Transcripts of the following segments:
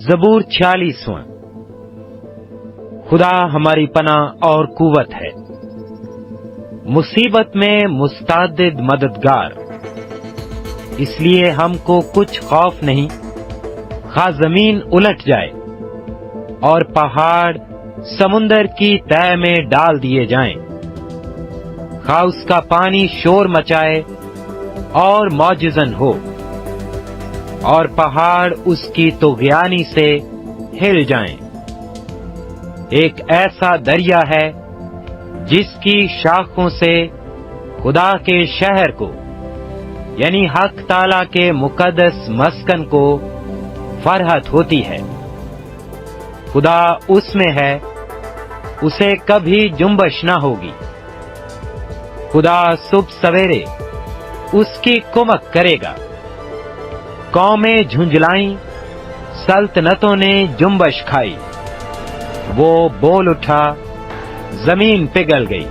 زبور 46۔ خدا ہماری پناہ اور قوت ہے، مصیبت میں مستعد مددگار، اس لیے ہم کو کچھ خوف نہیں، خواہ زمین الٹ جائے اور پہاڑ سمندر کی تہہ میں ڈال دیے جائیں، خواہ اس کا پانی شور مچائے اور معجزن ہو، اور پہاڑ اس کی طغیانی سے ہل جائیں۔ ایک ایسا دریا ہے جس کی شاخوں سے خدا کے شہر کو، یعنی حق تعالی کے مقدس مسکن کو فرحت ہوتی ہے۔ خدا اس میں ہے، اسے کبھی جنبش نہ ہوگی۔ خدا صبح سویرے اس کی کمک کرے گا۔ قومیں جھنجھلائیں، سلطنتوں نے جنبش کھائی، وہ بول اٹھا، زمین پگھل گئی۔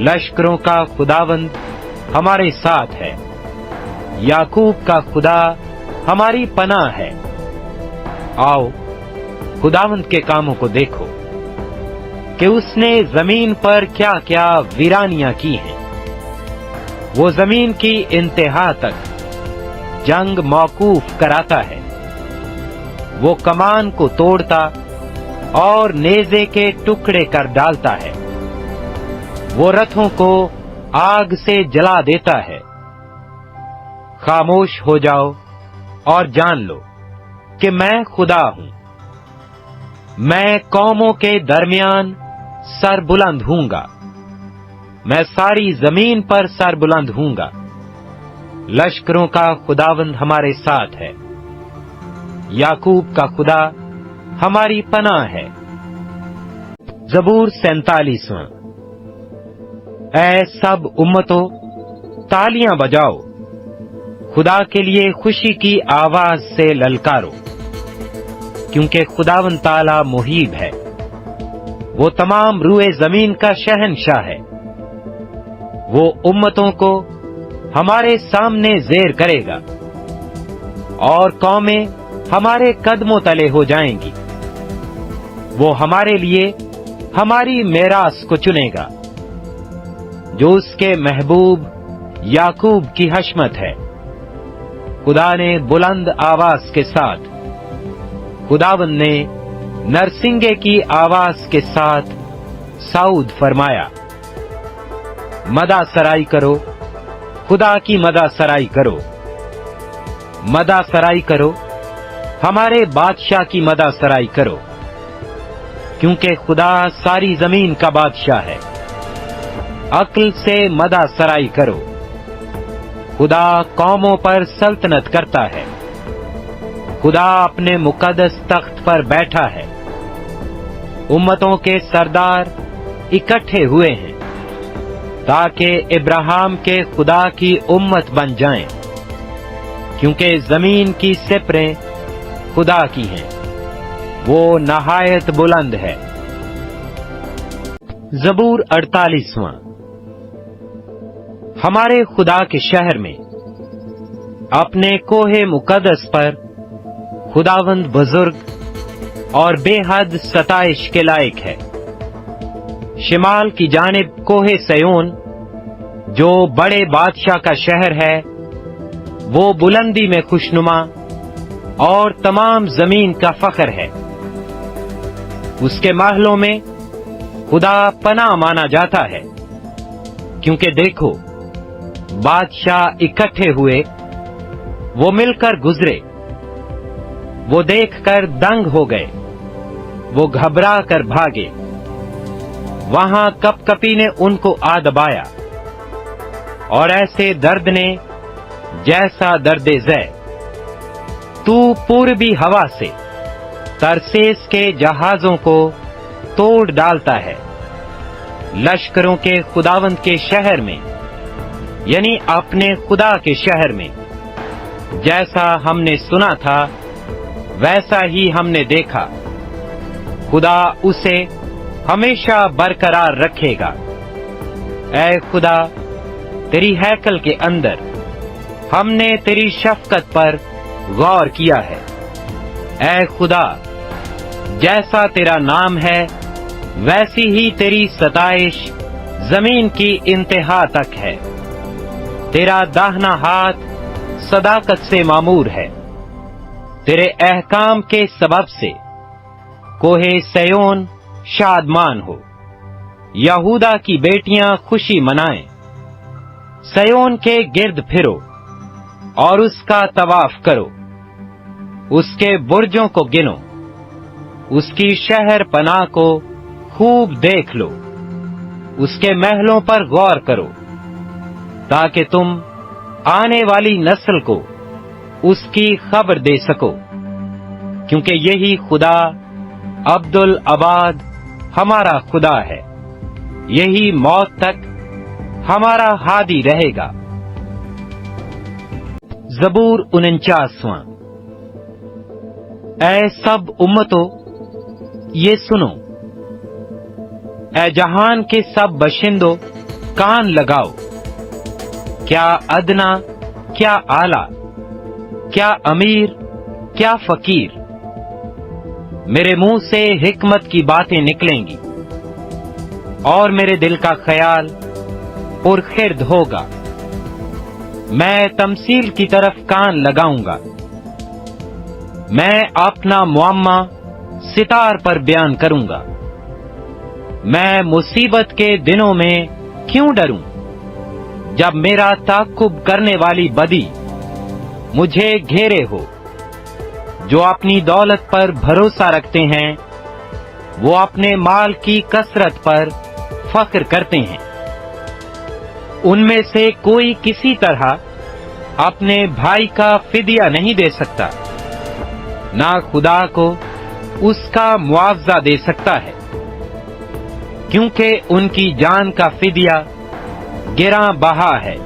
لشکروں کا خداوند ہمارے ساتھ ہے، یعقوب کا خدا ہماری پناہ ہے۔ آؤ خداوند کے کاموں کو دیکھو کہ اس نے زمین پر کیا کیا ویرانیاں کی ہیں۔ وہ زمین کی انتہا تک جنگ موقوف کراتا ہے، وہ کمان کو توڑتا اور نیزے کے ٹکڑے کر ڈالتا ہے، وہ رتھوں کو آگ سے جلا دیتا ہے۔ خاموش ہو جاؤ اور جان لو کہ میں خدا ہوں، میں قوموں کے درمیان سر بلند ہوں گا، میں ساری زمین پر سر بلند ہوں گا۔ لشکروں کا خداوند ہمارے ساتھ ہے، یعقوب کا خدا ہماری پناہ ہے۔ زبور 47۔ اے سب امتوں، تالیاں بجاؤ، خدا کے لیے خوشی کی آواز سے للکارو، کیونکہ خداوند تعالی محیب ہے، وہ تمام روئے زمین کا شہنشاہ ہے۔ وہ امتوں کو ہمارے سامنے زیر کرے گا، اور قومیں ہمارے قدموں تلے ہو جائیں گی۔ وہ ہمارے لیے ہماری میراث کو چنے گا، جو اس کے محبوب یعقوب کی حشمت ہے۔ خدا نے بلند آواز کے ساتھ، خداوند نے نرسنگے کی آواز کے ساتھ صعود فرمایا۔ مدح سرائی کرو، خدا کی مدح سرائی کرو، مدح سرائی کرو، ہمارے بادشاہ کی مدح سرائی کرو، کیونکہ خدا ساری زمین کا بادشاہ ہے۔ عقل سے مدح سرائی کرو، خدا قوموں پر سلطنت کرتا ہے، خدا اپنے مقدس تخت پر بیٹھا ہے۔ امتوں کے سردار اکٹھے ہوئے ہیں، تاکہ ابراہیم کے خدا کی امت بن جائیں، کیونکہ زمین کی سپریں خدا کی ہیں، وہ نہایت بلند ہے۔ زبور 48۔ ہمارے خدا کے شہر میں، اپنے کوہ مقدس پر، خداوند بزرگ اور بے حد ستائش کے لائق ہے۔ شمال کی جانب کوہ سیون، جو بڑے بادشاہ کا شہر ہے، وہ بلندی میں خوشنما اور تمام زمین کا فخر ہے۔ اس کے محلوں میں خدا پناہ مانا جاتا ہے، کیونکہ دیکھو بادشاہ اکٹھے ہوئے، وہ مل کر گزرے، وہ دیکھ کر دنگ ہو گئے، وہ گھبرا کر بھاگے۔ وہاں کپ کپی نے ان کو آ دبایا، اور ایسے درد نے جیسا درد زے۔ تو پوربی ہوا سے ترسیس کے جہازوں کو توڑ ڈالتا ہے۔ لشکروں کے خداوند کے شہر میں، یعنی اپنے خدا کے شہر میں، جیسا ہم نے سنا تھا ویسا ہی ہم نے دیکھا۔ خدا اسے ہمیشہ برقرار رکھے گا۔ اے خدا، تیری ہیکل کے اندر ہم نے تیری شفقت پر غور کیا ہے۔ اے خدا، جیسا تیرا نام ہے ویسی ہی تیری ستائش زمین کی انتہا تک ہے۔ تیرا داہنا ہاتھ صداقت سے معمور ہے۔ تیرے احکام کے سبب سے کوہ سیون شادمان ہو، یہودا کی بیٹیاں خوشی منائیں۔ سیون کے گرد پھرو اور اس کا طواف کرو، اس کے برجوں کو گنو، اس کی شہر پناہ کو خوب دیکھ لو، اس کے محلوں پر غور کرو، تاکہ تم آنے والی نسل کو اس کی خبر دے سکو، کیونکہ یہی خدا عبدالآباد ہمارا خدا ہے، یہی موت تک ہمارا ہادی رہے گا۔ زبور 49۔ اے سب امتوں، یہ سنو، اے جہان کے سب باشندوں، کان لگاؤ۔ کیا ادنا، کیا اعلیٰ، کیا امیر، کیا فقیر، میرے منہ سے حکمت کی باتیں نکلیں گی، اور میرے دل کا خیال پرخرد ہوگا۔ میں تمثیل کی طرف کان لگاؤں گا، میں اپنا معمہ ستار پر بیان کروں گا۔ میں مصیبت کے دنوں میں کیوں ڈروں، جب میرا تعقب کرنے والی بدی مجھے گھیرے ہو۔ جو اپنی دولت پر بھروسہ رکھتے ہیں وہ اپنے مال کی کثرت پر فخر کرتے ہیں۔ ان میں سے کوئی کسی طرح اپنے بھائی کا فدیہ نہیں دے سکتا، نہ خدا کو اس کا معاوضہ دے سکتا ہے، کیونکہ ان کی جان کا فدیہ گراں بہا ہے،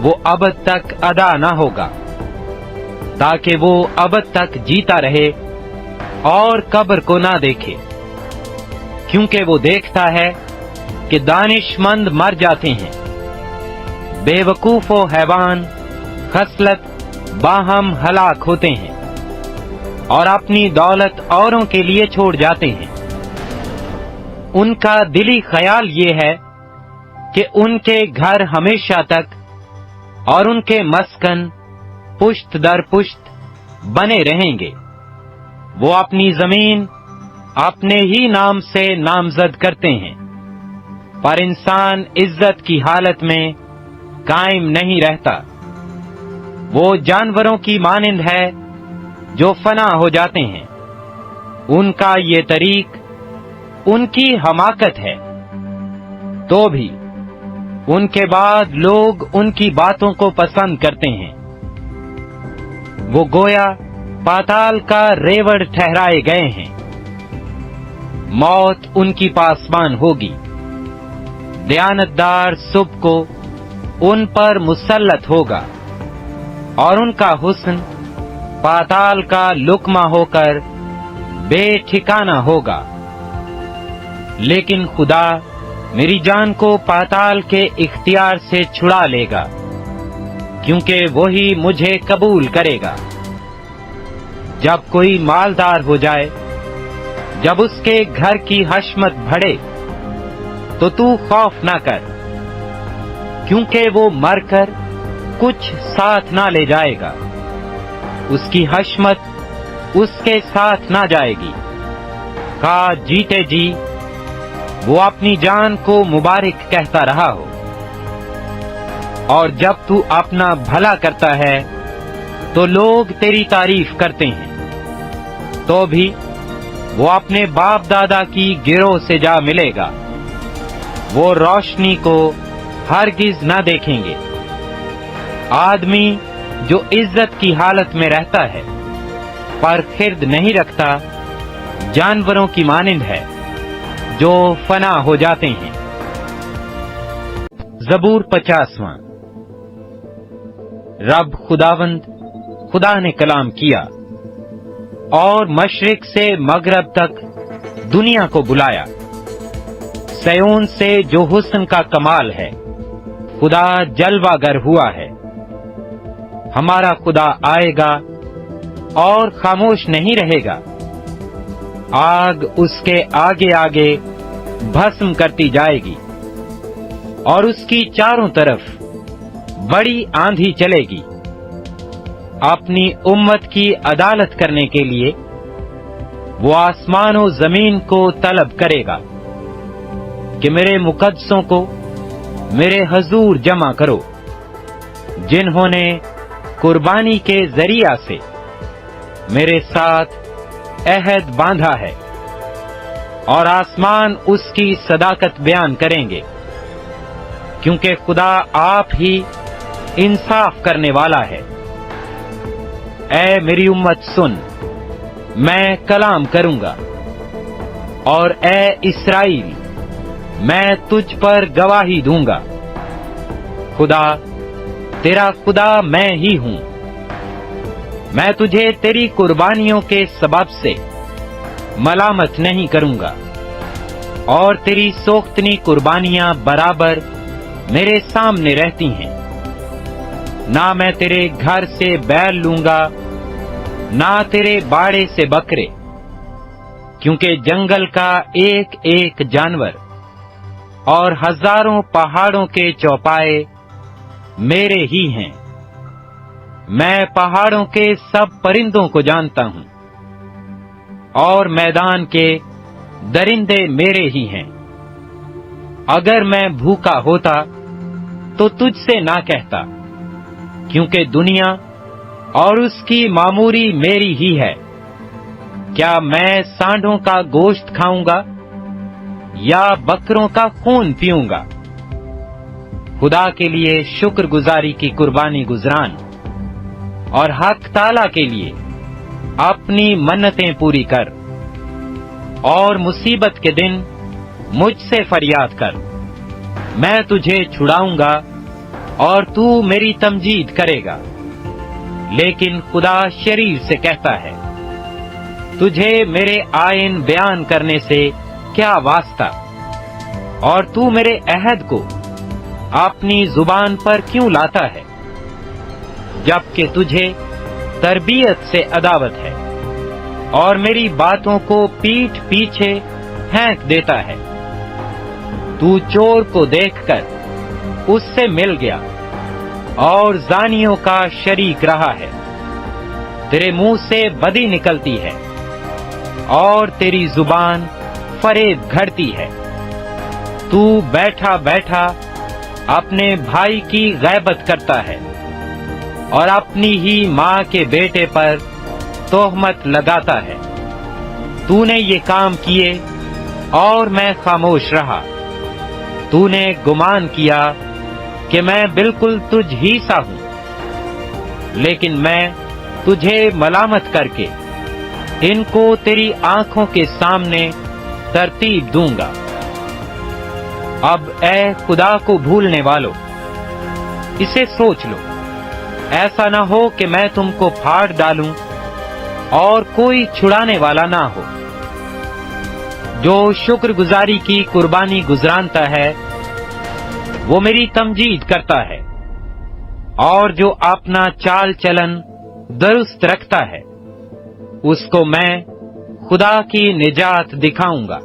وہ ابد تک ادا نہ ہوگا، تاکہ وہ ابد تک جیتا رہے اور قبر کو نہ دیکھے، کیونکہ وہ دیکھتا ہے کہ دانش مند مر جاتے ہیں، بے وقوف و حیوان خصلت باہم ہلاک ہوتے ہیں، اور اپنی دولت اوروں کے لیے چھوڑ جاتے ہیں۔ ان کا دلی خیال یہ ہے کہ ان کے گھر ہمیشہ تک اور ان کے مسکن پشت در پشت بنے رہیں گے۔ وہ اپنی زمین اپنے ہی نام سے نامزد کرتے ہیں، پر انسان عزت کی حالت میں قائم نہیں رہتا۔ وہ جانوروں کی مانند ہے جو فنا ہو جاتے ہیں، ان کا یہ طریق ان کی حماقت ہے، تو بھی ان کے بعد لوگ ان کی باتوں کو پسند کرتے ہیں۔ وہ گویا پاتال کا ریوڑ ٹھہرائے گئے ہیں، موت ان کی پاسبان ہوگی، دیانتدار صبح کو ان پر مسلط ہوگا، اور ان کا حسن پاتال کا لقمہ ہو کر بے ٹھکانہ ہوگا۔ لیکن خدا میری جان کو پاتال کے اختیار سے چھڑا لے گا، کیونکہ وہی مجھے قبول کرے گا۔ جب کوئی مالدار ہو جائے، جب اس کے گھر کی حشمت بڑھے، تو خوف نہ کر، کیونکہ وہ مر کر کچھ ساتھ نہ لے جائے گا، اس کی حشمت اس کے ساتھ نہ جائے گی۔ کاش جیتے جی وہ اپنی جان کو مبارک کہتا رہا ہو۔ اور جب تو اپنا بھلا کرتا ہے تو لوگ تیری تعریف کرتے ہیں، تو بھی وہ اپنے باپ دادا کی گروہ سے جا ملے گا، وہ روشنی کو ہرگز نہ دیکھیں گے۔ آدمی جو عزت کی حالت میں رہتا ہے پر خرد نہیں رکھتا، جانوروں کی مانند ہے جو فنا ہو جاتے ہیں۔ زبور 50۔ رب خداوند خدا نے کلام کیا اور مشرق سے مغرب تک دنیا کو بلایا۔ سیون سے جو حسن کا کمال ہے، خدا جلوہ گر ہوا ہے۔ ہمارا خدا آئے گا اور خاموش نہیں رہے گا۔ آگ اس کے آگے آگے بھسم کرتی جائے گی، اور اس کی چاروں طرف بڑی آندھی چلے گی۔ اپنی امت کی عدالت کرنے کے لیے وہ آسمان و زمین کو طلب کرے گا کہ میرے مقدسوں کو میرے حضور جمع کرو، جنہوں نے قربانی کے ذریعہ سے میرے ساتھ عہد باندھا ہے، اور آسمان اس کی صداقت بیان کریں گے، کیونکہ خدا آپ ہی انصاف کرنے والا ہے۔ اے میری امت سن، میں کلام کروں گا، اور اے اسرائیل، میں تجھ پر گواہی دوں گا۔ خدا تیرا خدا میں ہی ہوں، میں تجھے تیری قربانیوں کے سبب سے ملامت نہیں کروں گا، اور تیری سوختنی قربانیاں برابر میرے سامنے رہتی ہیں۔ نہ میں تیرے گھر سے بیل لوں گا، نہ تیرے باڑے سے بکرے، کیونکہ جنگل کا ایک ایک جانور اور ہزاروں پہاڑوں کے چوپائے میرے ہی ہیں۔ میں پہاڑوں کے سب پرندوں کو جانتا ہوں، اور میدان کے درندے میرے ہی ہیں۔ اگر میں بھوکا ہوتا تو تجھ سے نہ کہتا، کیونکہ دنیا اور اس کی معموری میری ہی ہے۔ کیا میں سانڈوں کا گوشت کھاؤں گا یا بکروں کا خون پیوں گا؟ خدا کے لیے شکر گزاری کی قربانی گزران، اور حق تعالی کے لیے اپنی منتیں پوری کر، اور مصیبت کے دن مجھ سے فریاد کر۔ میں تجھے چھڑاؤں گا اور تو میری تمجید کرے گا۔ لیکن خدا شریر سے کہتا ہے، تجھے میرے آئین بیان کرنے سے کیا واسطہ، اور تو میرے عہد کو اپنی زبان پر کیوں لاتا ہے، جبکہ تجھے تربیت سے عداوت ہے، اور میری باتوں کو پیٹھ پیچھے پھینک دیتا ہے۔ تو چور کو دیکھ کر اس سے مل گیا، اور زانیوں کا شریک رہا ہے۔ تیرے منہ سے بدی نکلتی ہے، اور تیری زبان فریب گھڑتی ہے۔ تو بیٹھا بیٹھا اپنے بھائی کی غیبت کرتا ہے، اور اپنی ہی ماں کے بیٹے پر تہمت لگاتا ہے۔ تو نے یہ کام کیے اور میں خاموش رہا۔ تو نے گمان کیا کہ میں بالکل تجھ ہی سا ہوں، لیکن میں تجھے ملامت کر کے ان کو تیری آنکھوں کے سامنے ترتیب دوں گا۔ اب اے خدا کو بھولنے والو، اسے سوچ لو، ایسا نہ ہو کہ میں تم کو پھاڑ ڈالوں اور کوئی چھڑانے والا نہ ہو۔ جو شکر گزاری کی قربانی گزرانتا ہے وہ میری تمجید کرتا ہے، اور جو اپنا چال چلن درست رکھتا ہے اس کو میں خدا کی نجات دکھاؤں گا۔